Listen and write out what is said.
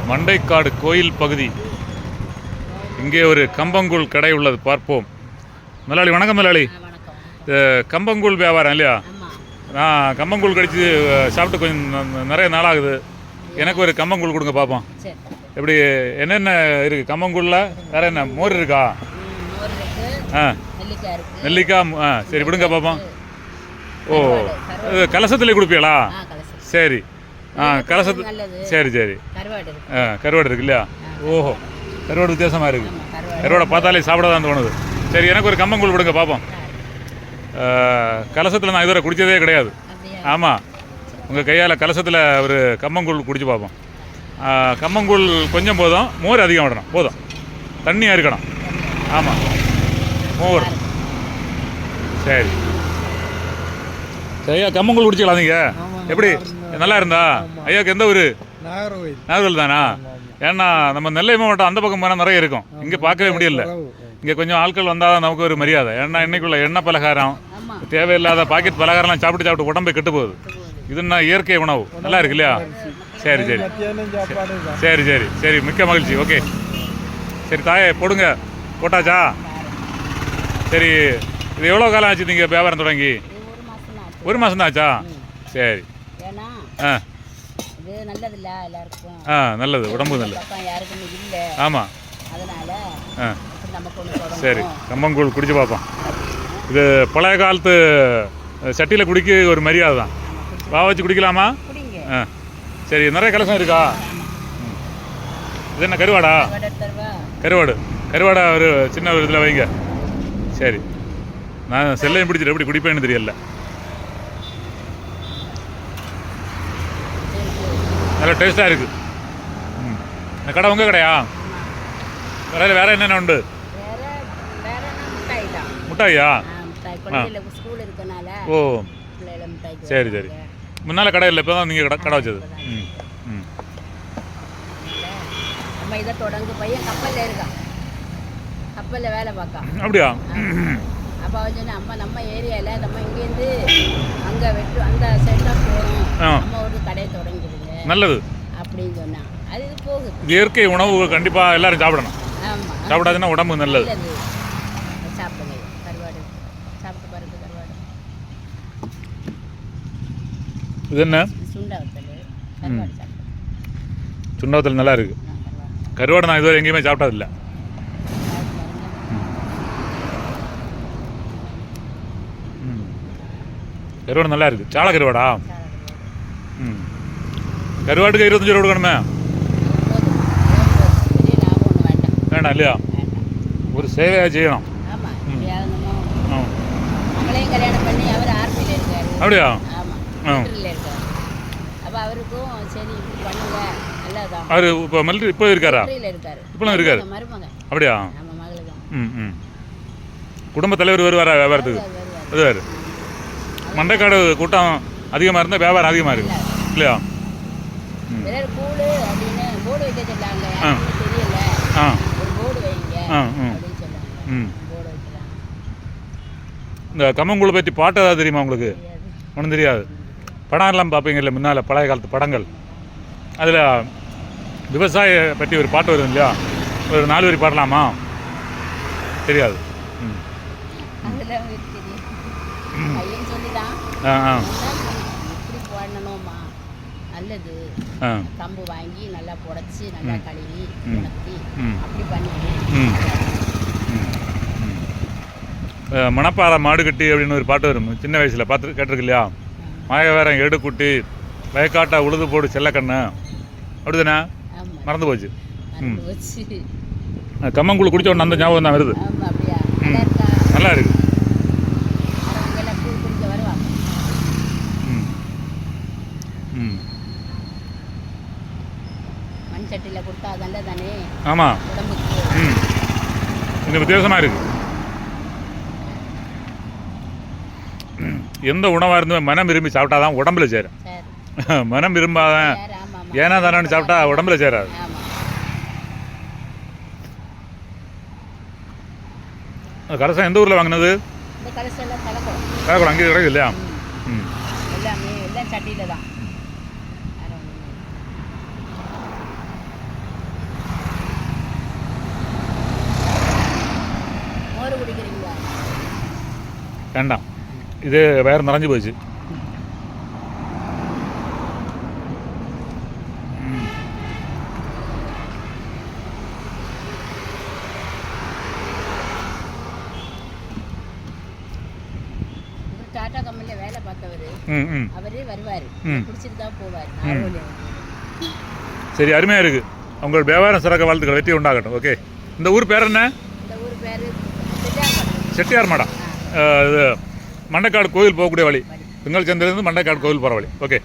மண்டைக்காடு கோயில் பகுதி. இங்கே ஒரு கம்பங்கூழ் கடை உள்ளது, பார்ப்போம். முதலாளி வணக்கம். முதலாளி, கம்பங்கூழ் வியாபாரம் இல்லையா? நான் கம்பங்கூழ் கடிச்சு சாப்பிட்டு கொஞ்சம் நிறைய நாளாகுது. எனக்கு ஒரு கம்பங்கூழ் கொடுங்க பார்ப்போம். எப்படி என்னென்ன இருக்குது கம்பங்கூழில்? வேறு என்ன மோர் இருக்கா? நெல்லிக்காய். சரி விடுங்க பார்ப்போம். ஓ, இது கலசத்துலேயே கொடுப்பீங்களா? சரி. கலசத்து. சரி சரி. கருவாடு இருக்கு இல்லையா? ஓஹோ, கருவாடு வித்தியாசமாக இருக்குது. கருவாடை பார்த்தாலே சாப்பிட தான் தோணுது. சரி, எனக்கு ஒரு கம்பங்கூழ் கொடுங்க பார்ப்போம். கலசத்தில் நான் இதுவரை குடித்ததே கிடையாது. ஆமாம், உங்கள் கையால் கலசத்தில் ஒரு கம்பங்கூழ் குடிச்சு பார்ப்போம். கம்பங்கூழ் கொஞ்சம் போதும், மோர் அதிகம் விடணும். போதும், தண்ணியாக இருக்கணும். ஆமாம், மோர். சரி ஐயா, கம்பங்கூழ் குடிச்சிக்கலாம். நீங்கள் எப்படி நல்லா இருந்தா? ஐயாவுக்கு எந்த ஊர்? நாகர்கோவில் தானா? ஏன்னா நம்ம நெல்லை மாவட்டம் அந்த பக்கம் போனால் நிறைய இருக்கும், இங்கே பார்க்கவே முடியல. இங்கே கொஞ்சம் ஆட்கள் வந்தால் தான் நமக்கு ஒரு மரியாதை. ஏன்னா இன்னைக்குள்ள எண்ணெய் பலகாரம், தேவையில்லாத பாக்கெட் பலகாரம்லாம் சாப்பிட்டு உடம்பை கெட்டு போகுது. இதுன்னா இயற்கை உணவு, நல்லா இருக்கு இல்லையா? சரி சரி சரி சரி சரி, மிக்க மகிழ்ச்சி. ஓகே, சரி தாயே போடுங்க. போட்டாச்சா? சரி, இது எவ்வளோ காலம் ஆச்சு நீங்கள் வியாபாரம் தொடங்கி? ஒரு மாதம் தான் ஆச்சா? சரி. நல்லது, உடம்பு நல்லது. ஆமாம். சரி, கம்பங்கூழ் குடிச்சு பார்ப்போம். இது பழைய காலத்து சட்டியில் குடிக்க ஒரு மரியாதை தான். வா வச்சு குடிக்கலாமா? சரி, நிறைய கலசம் இருக்கா? இது என்ன கருவாடா? கருவாடா ஒரு சின்ன ஒரு இதில் வைங்க. சரி, நான் செல்லையும் பிடிச்சிட்டு எப்படி குடிப்பேன்னு தெரியல. நல்ல டேஸ்ட்டாக இருக்குது. இந்த கடை உங்கள் கடையா? கடையில் வேறு என்னென்ன உண்டு? முட்டாயா? ஓ, சரி சரி. முன்னால் கடை இல்லை, இப்போ தான் நீங்கள் கடை வச்சது. அப்படியா? அப்போ வந்து அம்மா நம்ம ஏரியாவில் நம்ம இங்கேருந்து அங்கே அந்த சைடில் போகிறோம், நம்ம ஒரு கடையை தொடங்கிடுங்க. நல்லது அப்படின்னு சொன்னால் அது போகுது. இயற்கை உணவு கண்டிப்பாக எல்லாரும் சாப்பிடணும். ஆமாம், சாப்பிடாதுன்னா உடம்பு நல்லது. சாப்பிடுங்க, கருவாடு சாப்பிட்டு பாருங்க. கருவாடு இது என்ன? சுண்டாவத்தல். கருவாடு சாப்பிட்டு. சுண்டாவத்தல் நல்லா இருக்குது. கருவாடு நான் இதுவரை எங்கேயுமே சாப்பிட்டதில்லை. கருவாடு நல்லா இருக்குது. சால கருவாடா? கருவாட்டுக்கு 25 ரூபா கொடுக்கணுமே? வேண்டாம் இல்லையா? ஒரு சேவையாக செய்யணும். அப்படியா? அவர் இப்போ மிலிட்ரி இப்போ இருக்காரா? இப்போலாம் இருக்காரு. அப்படியா? குடும்ப தலைவர் வருவாரா வியாபாரத்துக்கு? வருவார். மண்டைக்காடு கூட்டம் அதிகமாக இருந்தால் வியாபாரம் அதிகமாக இருக்குது இல்லையா? இந்த கம்பங்கூழை பற்றி பாட்டு ஏதாவது தெரியுமா உங்களுக்கு? ஒன்றும் தெரியாது. படம் எல்லாம் பார்ப்பீங்க இல்லை? முன்னால் பழைய காலத்து படங்கள், அதில் விவசாய பற்றி ஒரு பாட்டு வருது இல்லையா? ஒரு 4 வரி பாடலாமா? தெரியாது. நல்லது, கம்பு வாங்கி நல்லா புடைச்சி நல்லா கழுவி உணர்த்தி அப்படி பண்ணி. மணப்பாறை மாடு கட்டி அப்படின்னு ஒரு பாட்டு வரும், சின்ன வயசில் பார்த்து கேட்டிருக்கு இல்லையா? மாயவேரம் எடுக்குட்டி வயக்காட்டா உழுது போடு செல்லக்கண்ணு, அப்படிதானே? மறந்து போச்சு. கம்பங்கூழ் குடிச்ச உடனே அந்த ஞாபகம் தான் வருது. நல்லா இருக்கு. ஆமாம், இந்த வித்தியாசமாக இருக்கு. எந்த உணவாக இருந்தும் மனம் விரும்பி சாப்பிட்டாதான் உடம்புல சேரும். மனம் விரும்பாதான் ஏன்னா தானே சாப்பிட்டா உடம்புல சேராது. கலசம் எந்த ஊரில் வாங்கினது? கலக்குளம். அங்கே கிடையாது இல்லையா? எல்லாமே எல்லாம் சட்டியில் தான். வேண்டாம், இது வயிறு நிறைஞ்சு போச்சு. டாடா கம்பெனியில் வேலை பார்த்தவர், அவரே வருவார், பிடிச்சிட்டு தான் போவார். சரி, அருமையாக இருக்குது. உங்கள் வியாபாரம் சிறக்க வாழ்த்துக்கள், வெற்றி உண்டாகட்டும். ஓகே. இந்த ஊர் பேர் என்ன? இந்த ஊர் பேர் செட்டியார் மடம். இது மண்டைக்காடு கோயில் போகக்கூடிய வழி, திங்கள் சந்திலிருந்து மண்டைக்காடு கோயில் போகிற வழி. ஓகே.